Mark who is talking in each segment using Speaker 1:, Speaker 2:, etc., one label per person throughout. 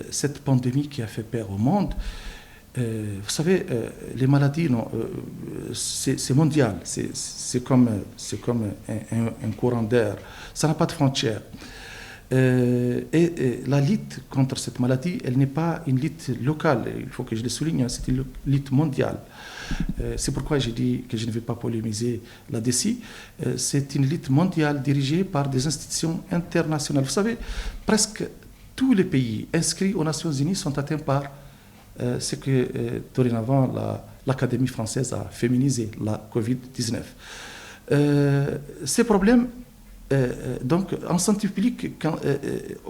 Speaker 1: Cette pandémie qui a fait peur au monde, vous savez, les maladies, c'est mondial, c'est comme un courant d'air, ça n'a pas de frontières. Et la lutte contre cette maladie, elle n'est pas une lutte locale, il faut que je le souligne, c'est une lutte mondiale. C'est pourquoi j'ai dit que je ne vais pas polémiser là-dessus. C'est une lutte mondiale dirigée par des institutions internationales. Vous savez, presque tous les pays inscrits aux Nations Unies sont atteints par ce que dorénavant l'Académie française a féminisé, la Covid-19. Ces problèmes, donc en santé publique,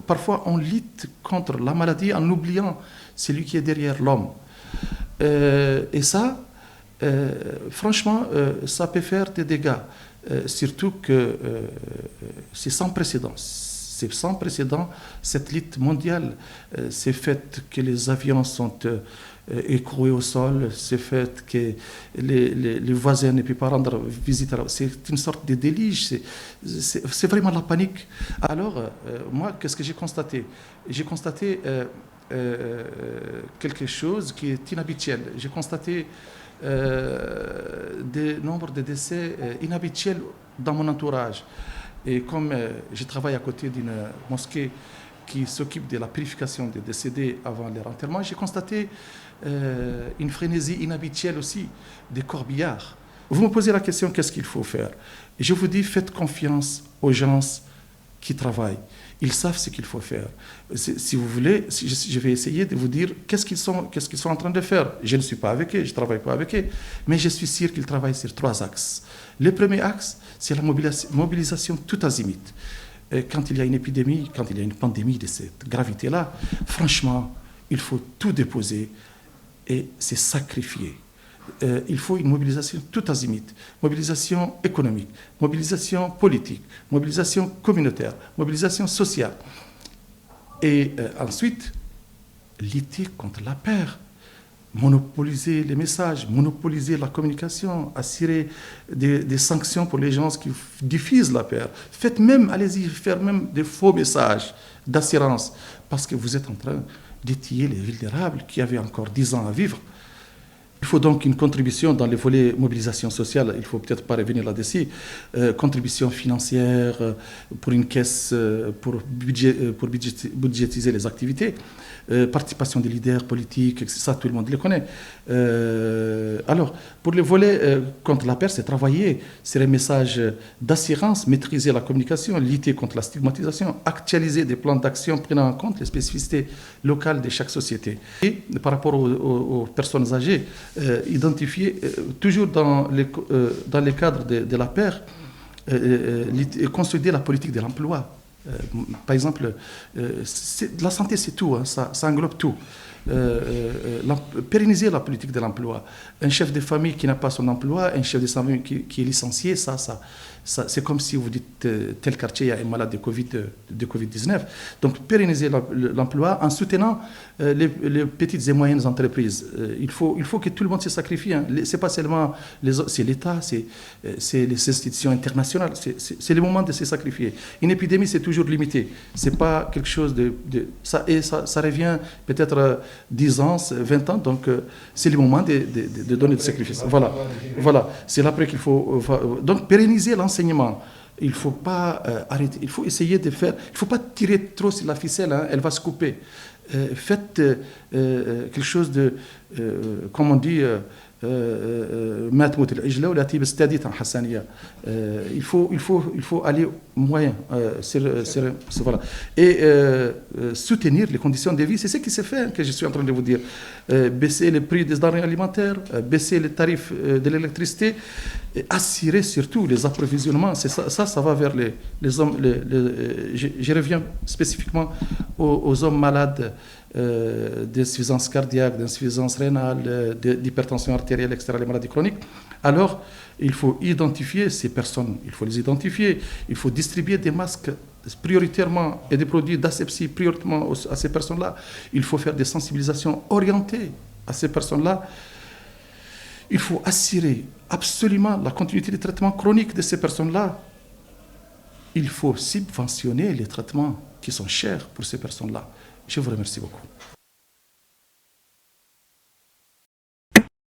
Speaker 1: parfois on lutte contre la maladie en oubliant celui qui est derrière l'homme. Et ça, franchement, ça peut faire des dégâts, surtout que c'est sans précédent. C'est sans précédent, cette lutte mondiale, c'est fait que les avions sont écroués au sol, c'est fait que les voisins ne peuvent pas rendre visite. C'est une sorte de déluge, c'est vraiment la panique. Alors, moi, qu'est-ce que j'ai constaté? J'ai constaté quelque chose qui est inhabituel. J'ai constaté des nombres de décès inhabituels dans mon entourage. Et comme je travaille à côté d'une mosquée qui s'occupe de la purification des décédés avant leur enterrement, j'ai constaté une frénésie inhabituelle aussi des corbillards. Vous me posez la question, qu'est-ce qu'il faut faire? Et je vous dis, faites confiance aux gens qui travaillent. Ils savent ce qu'il faut faire. Si vous voulez, je vais essayer de vous dire qu'est-ce qu'ils sont en train de faire. Je ne suis pas avec eux, je ne travaille pas avec eux, mais je suis sûr qu'ils travaillent sur 3 axes. Le premier axe, c'est la mobilisation tout azimut. Quand il y a une épidémie, quand il y a une pandémie de cette gravité-là, franchement, il faut tout déposer et se sacrifier. Il faut une mobilisation tout azimut, mobilisation économique, mobilisation politique, mobilisation communautaire, mobilisation sociale. Et ensuite, lutter contre la peur, monopoliser les messages, monopoliser la communication, assurer des sanctions pour les gens qui diffusent la peur. Faites même, allez-y, faire même des faux messages d'assurance, parce que vous êtes en train d'étiller les vulnérables qui avaient encore 10 ans à vivre. Il faut donc une contribution dans les volets mobilisation sociale, il ne faut peut-être pas revenir là-dessus, contribution financière pour une caisse, pour budgétiser les activités, participation des leaders politiques, ça tout le monde le connaît. Alors, pour les volets contre la peur, c'est travailler sur les messages d'assurance, maîtriser la communication, lutter contre la stigmatisation, actualiser des plans d'action prenant en compte les spécificités locales de chaque société. Et par rapport aux personnes âgées, identifier, toujours dans les cadres de la paix, consolider la politique de l'emploi. Par exemple, la santé, c'est tout, hein, ça englobe tout. Pérenniser la politique de l'emploi. Un chef de famille qui n'a pas son emploi, un chef de famille qui est licencié, ça c'est comme si vous dites tel quartier, il y a un malade de Covid-19. Donc, pérenniser l'emploi en soutenant les petites et moyennes entreprises. Il faut que tout le monde se sacrifie. Hein. C'est pas seulement c'est l'État, c'est les institutions internationales. C'est le moment de se sacrifier. Une épidémie, c'est toujours limité. C'est pas quelque chose ça revient peut-être 10 ans, 20 ans. Donc, c'est le moment de donner des sacrifices. Voilà. C'est l'après qu'il faut. Donc, pérenniser l'enseignement. Il ne faut pas arrêter. Il faut essayer de faire. Il ne faut pas tirer trop sur la ficelle. Hein, elle va se couper. Faites quelque chose de, comme on dit, il faut aller moyen voilà. Et soutenir les conditions de vie, c'est ce qui se fait, que je suis en train de vous dire. Baisser les prix des denrées alimentaires, baisser les tarifs de l'électricité, assurer surtout les approvisionnements. Ça va vers les hommes. Je reviens spécifiquement aux hommes malades d'insuffisance cardiaque, d'insuffisance rénale, d'hypertension artérielle, etc., les maladies chroniques. Alors, il faut identifier ces personnes, il faut les identifier, il faut distribuer des masques prioritairement et des produits d'asepsie prioritairement à ces personnes-là. Il faut faire des sensibilisations orientées à ces personnes-là. Il faut assurer absolument la continuité des traitements chroniques de ces personnes-là. Il faut subventionner les traitements qui sont chers pour ces personnes-là. Je vous remercie beaucoup.